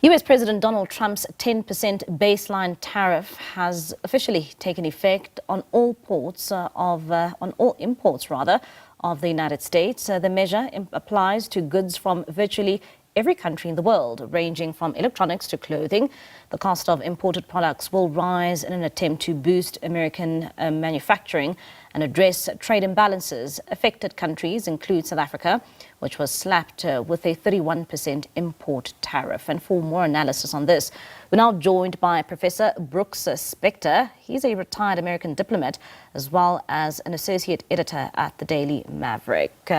US President Donald Trump's 10% baseline tariff has officially taken effect on all imports of the United States. The measure applies to goods from virtually every country in the world, ranging from electronics to clothing. The cost of imported products will rise in an attempt to boost American manufacturing and address trade imbalances. Affected countries include South Africa, which was slapped with a 31% import tariff. And for more analysis on this, we're now joined by Professor Brooks Spector. He's a retired American diplomat, as well as an associate editor at the Daily Maverick.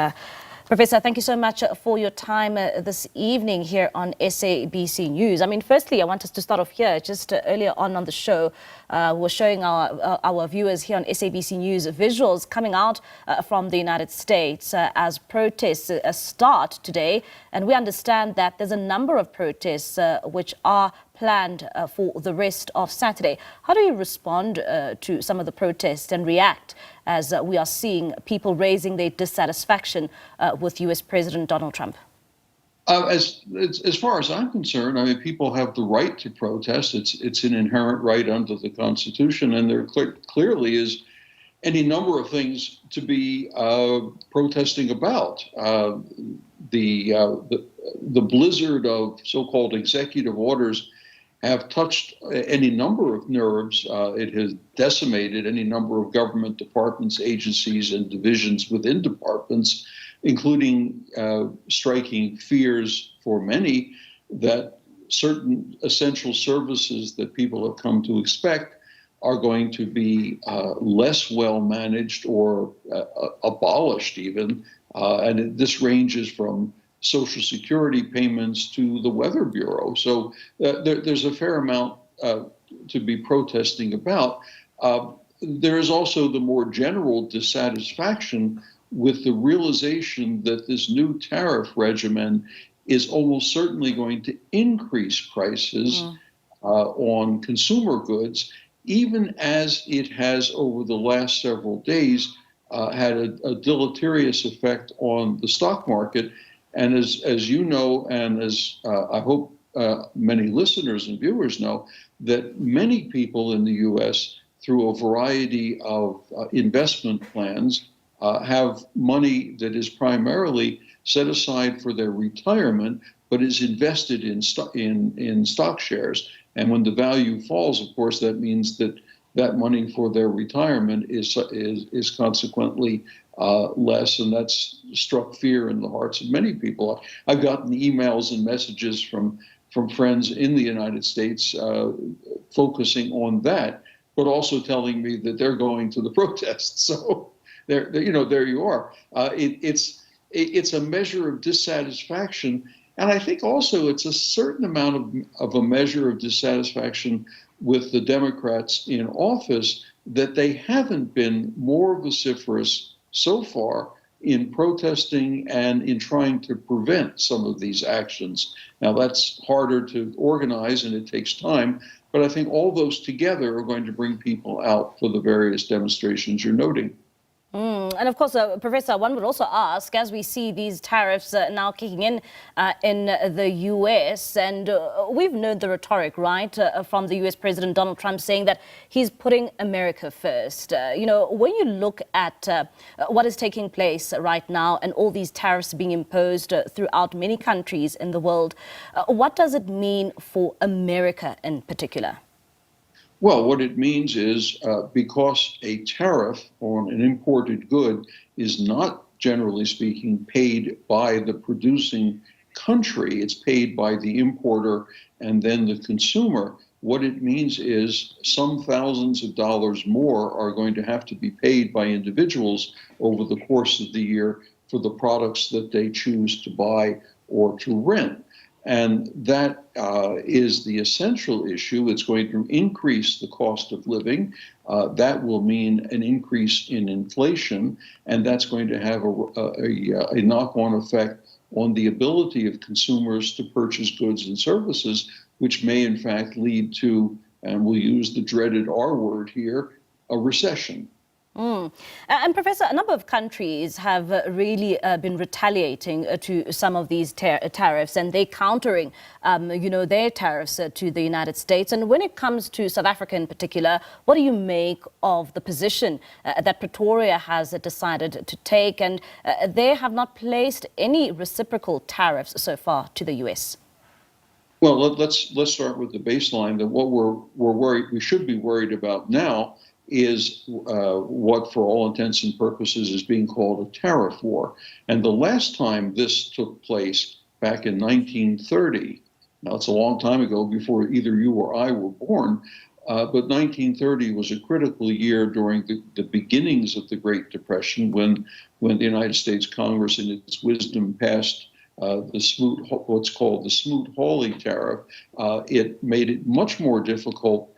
Professor, thank you so much for your time this evening here on SABC News. I mean, firstly, I want us to start off here. Just earlier on the show, we're showing our viewers here on SABC News visuals coming out from the United States as protests start today. And we understand that there's a number of protests which are planned for the rest of Saturday. How do you respond to some of the protests and react as we are seeing people raising their dissatisfaction with US President Donald Trump? As far as I'm concerned, I mean, people have the right to protest. It's an inherent right under the Constitution, and there clearly is any number of things to be protesting about. The blizzard of so-called executive orders have touched any number of nerves. It has decimated any number of government departments, agencies, and divisions within departments, including striking fears for many that certain essential services that people have come to expect are going to be less well managed or abolished even. And this ranges from Social Security payments to the Weather Bureau. So there's a fair amount to be protesting about. There is also the more general dissatisfaction with the realization that this new tariff regimen is almost certainly going to increase prices on consumer goods, even as it has over the last several days had a deleterious effect on the stock market. And as you know, and as I hope many listeners and viewers know, that many people in the U.S., through a variety of investment plans, have money that is primarily set aside for their retirement, but is invested in stock shares. And when the value falls, of course, that means that that money for their retirement is consequently less, and that's struck fear in the hearts of many people. I've gotten emails and messages from friends in the United States focusing on that, but also telling me that they're going to the protests. So there you are. It's a measure of dissatisfaction, and I think also it's a certain amount of a measure of dissatisfaction with the Democrats in office that they haven't been more vociferous so far in protesting and in trying to prevent some of these actions. Now, that's harder to organize and it takes time, but I think all those together are going to bring people out for the various demonstrations you're noting. And of course, Professor, one would also ask, as we see these tariffs now kicking in the U.S., and we've known the rhetoric, right, from the U.S. President Donald Trump saying that he's putting America first. When you look at what is taking place right now and all these tariffs being imposed throughout many countries in the world, what does it mean for America in particular? Well, what it means is because a tariff on an imported good is not, generally speaking, paid by the producing country, it's paid by the importer and then the consumer. What it means is some thousands of dollars more are going to have to be paid by individuals over the course of the year for the products that they choose to buy or to rent. And that is the essential issue. It's going to increase the cost of living. That will mean an increase in inflation, and that's going to have a knock-on effect on the ability of consumers to purchase goods and services, which may in fact lead to, and we'll use the dreaded R word here, a recession. And Professor, a number of countries have really been retaliating to some of these tariffs, and they're countering, their tariffs to the United States. And when it comes to South Africa in particular, what do you make of the position that Pretoria has decided to take? And they have not placed any reciprocal tariffs so far to the U.S. Well, let's start with the baseline that what we should be worried about now is what, for all intents and purposes, is being called a tariff war. And the last time this took place, back in 1930, now it's a long time ago, before either you or I were born, but 1930 was a critical year during the beginnings of the Great Depression, when the United States Congress, in its wisdom, passed what's called the Smoot-Hawley tariff. It made it much more difficult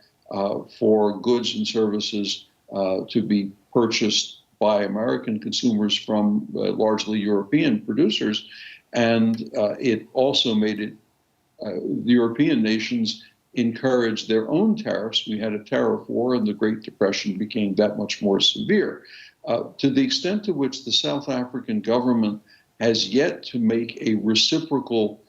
for goods and services to be purchased by American consumers from largely European producers. And it also made it, the European nations encouraged their own tariffs. We had a tariff war, and the Great Depression became that much more severe. To the extent to which the South African government has yet to make a reciprocal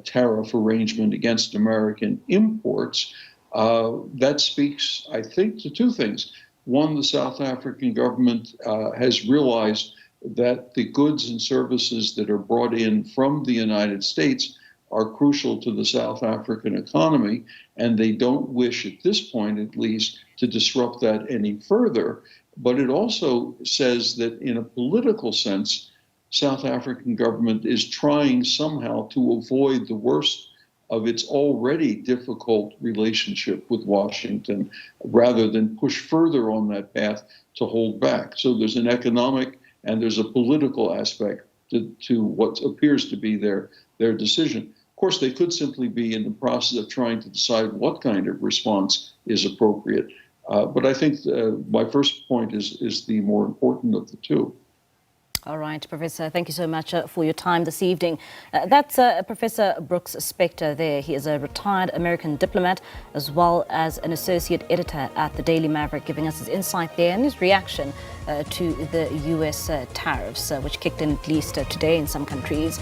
tariff arrangement against American imports, that speaks, I think, to two things. One, the South African government has realized that the goods and services that are brought in from the United States are crucial to the South African economy, and they don't wish, at this point at least, to disrupt that any further. But it also says that, in a political sense, South African government is trying somehow to avoid the worst of its already difficult relationship with Washington, rather than push further on that path to hold back. So there's an economic and there's a political aspect to what appears to be their decision. Of course, they could simply be in the process of trying to decide what kind of response is appropriate. But I think my first point is the more important of the two. All right, Professor, thank you so much for your time this evening. That's Professor Brooks Spector there. He is a retired American diplomat as well as an associate editor at the Daily Maverick, giving us his insight there and his reaction to the U.S. tariffs, which kicked in at least today in some countries.